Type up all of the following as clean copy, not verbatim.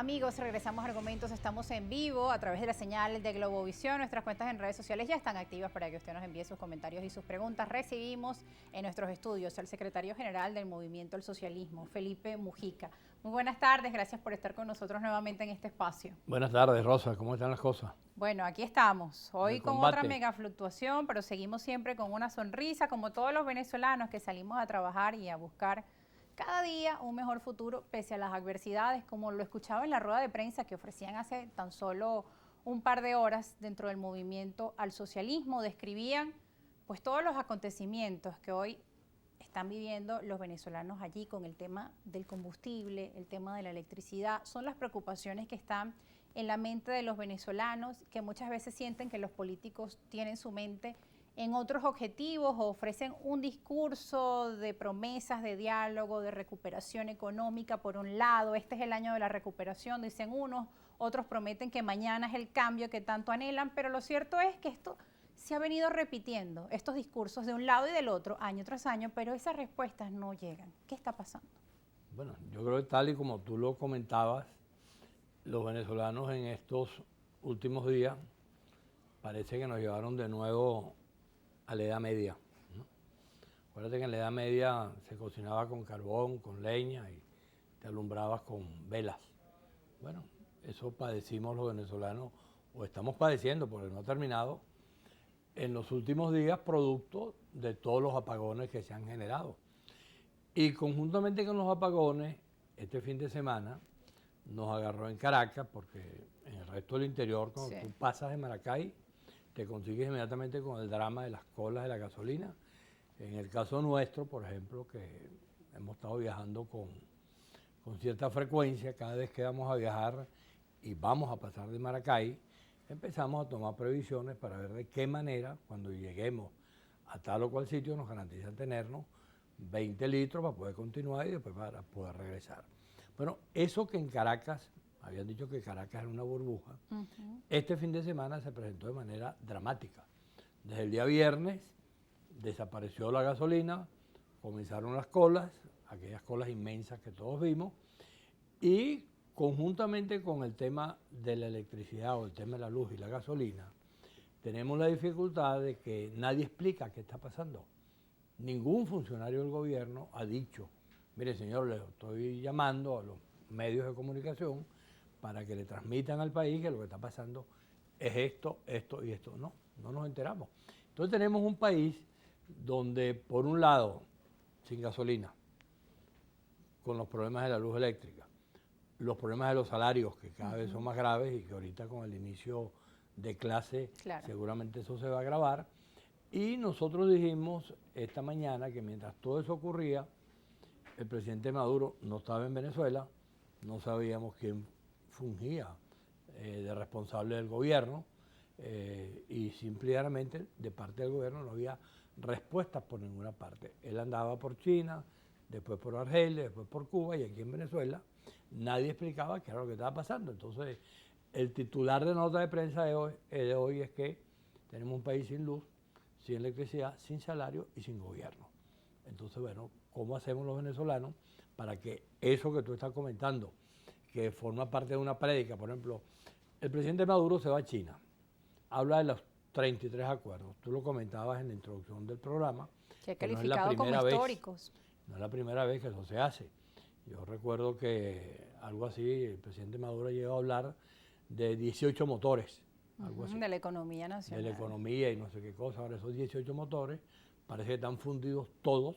Amigos, regresamos a Argumentos, estamos en vivo a través de la señal de Globovisión. Nuestras cuentas en redes sociales ya están activas para que usted nos envíe sus comentarios y sus preguntas. Recibimos en nuestros estudios al secretario general del Movimiento al Socialismo, Felipe Mujica. Muy buenas tardes, gracias por estar con nosotros nuevamente en este espacio. Buenas tardes, Rosa, ¿cómo están las cosas? Bueno, aquí estamos, hoy con otra mega fluctuación, pero seguimos siempre con una sonrisa, como todos los venezolanos que salimos a trabajar y a buscar cada día un mejor futuro pese a las adversidades, como lo escuchaba en la rueda de prensa que ofrecían hace tan solo un par de horas dentro del Movimiento al Socialismo. Describían pues todos los acontecimientos que hoy están viviendo los venezolanos allí con el tema del combustible, el tema de la electricidad. Son las preocupaciones que están en la mente de los venezolanos, que muchas veces sienten que los políticos tienen su mente en otros objetivos o ofrecen un discurso de promesas, de diálogo, de recuperación económica. Por un lado, este es el año de la recuperación, dicen unos, otros prometen que mañana es el cambio que tanto anhelan, pero lo cierto es que esto se ha venido repitiendo, estos discursos de un lado y del otro, año tras año, pero esas respuestas no llegan. ¿Qué está pasando? Bueno, yo creo que tal y como tú lo comentabas, los venezolanos en estos últimos días parece que nos llevaron de nuevo a la Edad Media, ¿no? Acuérdate que en la Edad Media se cocinaba con carbón, con leña y te alumbrabas con velas. Bueno, eso padecimos los venezolanos, o estamos padeciendo porque no ha terminado, en los últimos días producto de todos los apagones que se han generado. Y conjuntamente con los apagones, este fin de semana nos agarró en Caracas, porque en el resto del interior, cuando tú pasas de Maracay, te consigues inmediatamente con el drama de las colas de la gasolina. En el caso nuestro, por ejemplo, que hemos estado viajando con cierta frecuencia, cada vez que vamos a viajar y vamos a pasar de Maracay, empezamos a tomar previsiones para ver de qué manera, cuando lleguemos a tal o cual sitio, nos garantizan tenernos 20 litros para poder continuar y después para poder regresar. Bueno, eso que en Caracas, habían dicho que Caracas era una burbuja, este fin de semana se presentó de manera dramática. Desde el día viernes desapareció la gasolina, comenzaron las colas, aquellas colas inmensas que todos vimos, y conjuntamente con el tema de la electricidad o el tema de la luz y la gasolina, tenemos la dificultad de que nadie explica qué está pasando. Ningún funcionario del gobierno ha dicho, mire señor, le estoy llamando a los medios de comunicación para que le transmitan al país que lo que está pasando es esto, esto y esto. No, no nos enteramos. Entonces tenemos un país donde por un lado, sin gasolina, con los problemas de la luz eléctrica, los problemas de los salarios que cada vez son más graves y que ahorita con el inicio de clase seguramente eso se va a agravar. Y nosotros dijimos esta mañana que mientras todo eso ocurría, el presidente Maduro no estaba en Venezuela, no sabíamos quién fungía de responsable del gobierno y simplemente de parte del gobierno no había respuestas por ninguna parte. Él andaba por China, después por Argelia, después por Cuba y aquí en Venezuela nadie explicaba qué era lo que estaba pasando. Entonces, el titular de nota de prensa de hoy es que tenemos un país sin luz, sin electricidad, sin salario y sin gobierno. Entonces, bueno, ¿cómo hacemos los venezolanos para que eso que tú estás comentando, que forma parte de una prédica, por ejemplo, el presidente Maduro se va a China, habla de los 33 acuerdos, tú lo comentabas en la introducción del programa, que calificado como históricos. No es la primera vez que eso se hace. Yo recuerdo que algo así, el presidente Maduro llegó a hablar de 18 motores, algo así. De la economía nacional. De la economía y no sé qué cosa. Ahora esos 18 motores parece que están fundidos todos,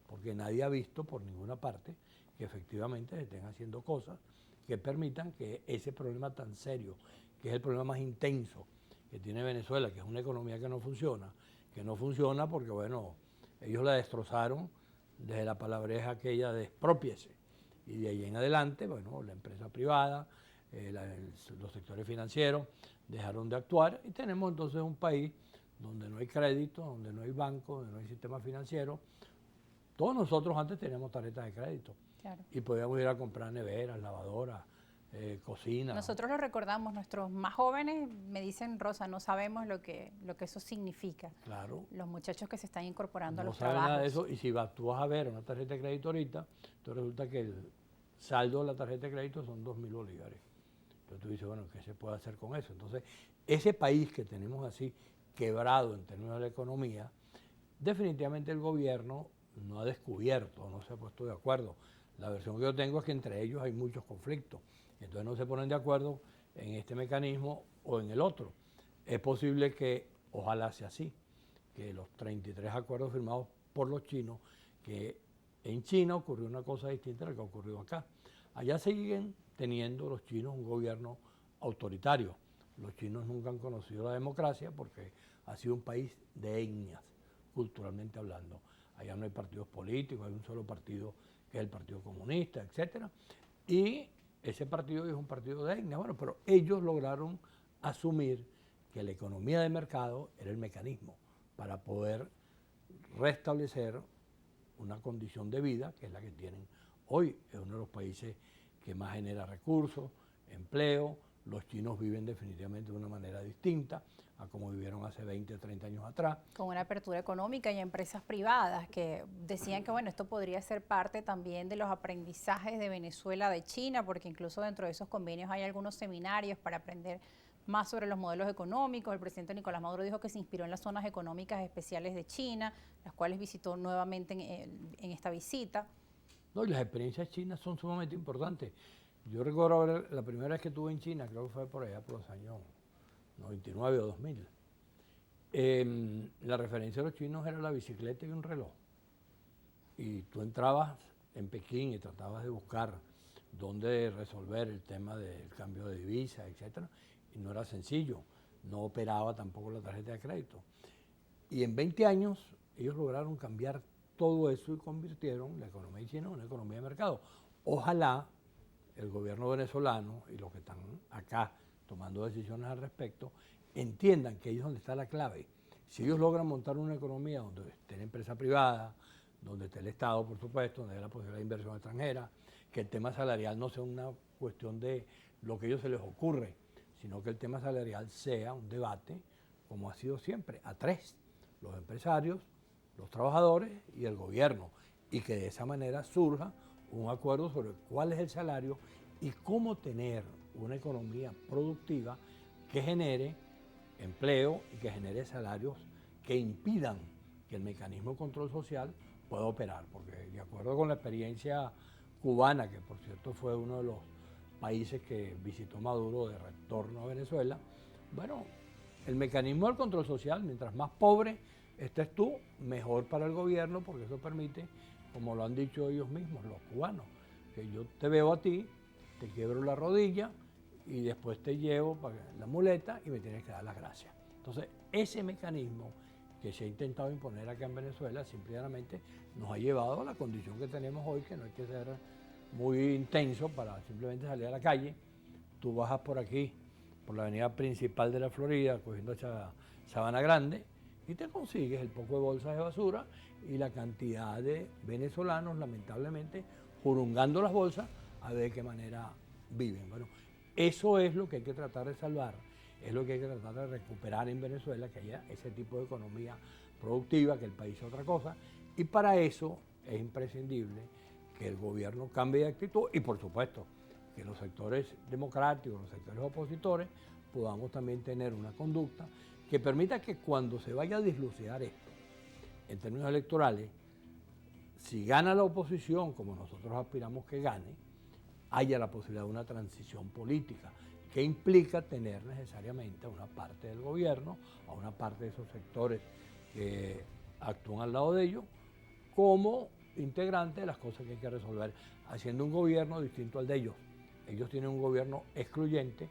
porque nadie ha visto por ninguna parte que efectivamente se estén haciendo cosas que permitan que ese problema tan serio, que es el problema más intenso que tiene Venezuela, que es una economía que no funciona porque, bueno, ellos la destrozaron desde la palabreja aquella de exprópiese. Y de ahí en adelante, bueno, la empresa privada, los sectores financieros dejaron de actuar y tenemos entonces un país donde no hay crédito, donde no hay banco, donde no hay sistema financiero. Todos nosotros antes teníamos tarjetas de crédito y podíamos ir a comprar neveras, lavadoras, cocina. Nosotros lo recordamos, nuestros más jóvenes me dicen, Rosa, no sabemos lo que eso significa. Claro. Los muchachos que se están incorporando a los trabajos. No saben nada de eso, y si tú vas a ver una tarjeta de crédito ahorita, entonces resulta que el saldo de la tarjeta de crédito son 2.000 bolívares. Entonces tú dices, bueno, ¿qué se puede hacer con eso? Entonces, ese país que tenemos así quebrado en términos de la economía, definitivamente el gobierno no ha descubierto, no se ha puesto de acuerdo. La versión que yo tengo es que entre ellos hay muchos conflictos, entonces no se ponen de acuerdo en este mecanismo o en el otro. Es posible que, ojalá sea así, que los 33 acuerdos firmados por los chinos, que en China ocurrió una cosa distinta a la que ha ocurrido acá. Allá siguen teniendo los chinos un gobierno autoritario. Los chinos nunca han conocido la democracia porque ha sido un país de etnias, culturalmente hablando. Allá no hay partidos políticos, hay un solo partido que es el Partido Comunista, etc. Y ese partido es un partido de etnias. Bueno, pero ellos lograron asumir que la economía de mercado era el mecanismo para poder restablecer una condición de vida que es la que tienen hoy. Es uno de los países que más genera recursos, empleo. Los chinos viven definitivamente de una manera distinta a como vivieron hace 20 o 30 años atrás. Con una apertura económica y empresas privadas que decían que bueno, esto podría ser parte también de los aprendizajes de Venezuela de China, porque incluso dentro de esos convenios hay algunos seminarios para aprender más sobre los modelos económicos. El presidente Nicolás Maduro dijo que se inspiró en las zonas económicas especiales de China, las cuales visitó nuevamente en esta visita. No, y las experiencias chinas son sumamente importantes. Yo recuerdo la primera vez que estuve en China, creo que fue por allá por los años 99 o 2000. La referencia de los chinos era la bicicleta y un reloj. Y tú entrabas en Pekín y tratabas de buscar dónde resolver el tema del cambio de divisa, etcétera, y no era sencillo, no operaba tampoco la tarjeta de crédito. Y en 20 años ellos lograron cambiar todo eso y convirtieron la economía china en una economía de mercado. Ojalá el gobierno venezolano y los que están acá tomando decisiones al respecto entiendan que ahí es donde está la clave. Si ellos logran montar una economía donde esté la empresa privada, donde esté el Estado, por supuesto, donde haya la posibilidad de inversión extranjera, que el tema salarial no sea una cuestión de lo que a ellos se les ocurre, sino que el tema salarial sea un debate, como ha sido siempre, a tres, los empresarios, los trabajadores y el gobierno, y que de esa manera surja un acuerdo sobre cuál es el salario y cómo tener una economía productiva que genere empleo y que genere salarios que impidan que el mecanismo de control social pueda operar, porque de acuerdo con la experiencia cubana, que por cierto fue uno de los países que visitó Maduro de retorno a Venezuela, bueno, el mecanismo del control social, mientras más pobre estés tú, mejor para el gobierno, porque eso permite, como lo han dicho ellos mismos, los cubanos, que yo te veo a ti, te quiebro la rodilla y después te llevo para la muleta y me tienes que dar las gracias. Entonces, ese mecanismo que se ha intentado imponer acá en Venezuela simplemente nos ha llevado a la condición que tenemos hoy, que no hay que ser muy intenso para simplemente salir a la calle. Tú bajas por aquí, por la avenida principal de la Florida, cogiendo Sabana Grande, y te consigues el poco de bolsas de basura y la cantidad de venezolanos, lamentablemente, jurungando las bolsas a ver de qué manera viven. Bueno, eso es lo que hay que tratar de salvar, es lo que hay que tratar de recuperar en Venezuela, que haya ese tipo de economía productiva, que el país sea otra cosa, y para eso es imprescindible que el gobierno cambie de actitud y, por supuesto, que los sectores democráticos, los sectores opositores, podamos también tener una conducta que permita que cuando se vaya a dislucidar esto, en términos electorales, si gana la oposición, como nosotros aspiramos que gane, haya la posibilidad de una transición política, que implica tener necesariamente a una parte del gobierno, a una parte de esos sectores que actúan al lado de ellos, como integrante de las cosas que hay que resolver, haciendo un gobierno distinto al de ellos. Ellos tienen un gobierno excluyente,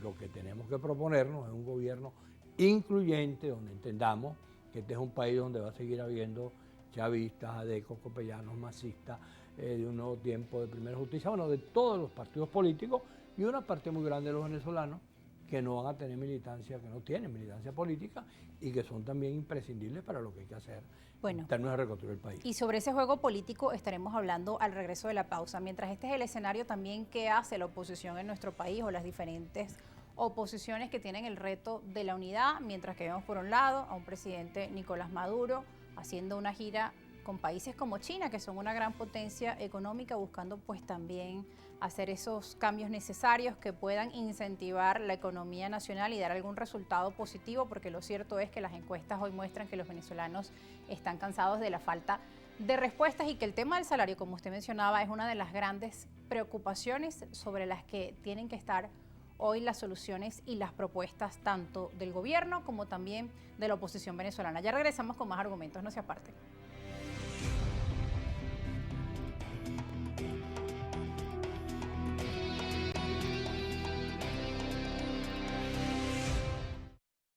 lo que tenemos que proponernos es un gobierno incluyente, donde entendamos que este es un país donde va a seguir habiendo chavistas, adecos, copellanos, masistas, de un nuevo tiempo, de Primera Justicia, bueno, de todos los partidos políticos y una parte muy grande de los venezolanos que no van a tener militancia, que no tienen militancia política y que son también imprescindibles para lo que hay que hacer en términos de reconstruir el país. Y sobre ese juego político estaremos hablando al regreso de la pausa. Mientras este es el escenario también, ¿qué hace la oposición en nuestro país o las diferentes oposiciones que tienen el reto de la unidad? Mientras que vemos por un lado a un presidente Nicolás Maduro haciendo una gira con países como China, que son una gran potencia económica, buscando pues también hacer esos cambios necesarios que puedan incentivar la economía nacional y dar algún resultado positivo, porque lo cierto es que las encuestas hoy muestran que los venezolanos están cansados de la falta de respuestas y que el tema del salario, como usted mencionaba, es una de las grandes preocupaciones sobre las que tienen que estar hoy las soluciones y las propuestas tanto del gobierno como también de la oposición venezolana. Ya regresamos con más argumentos, no se aparten.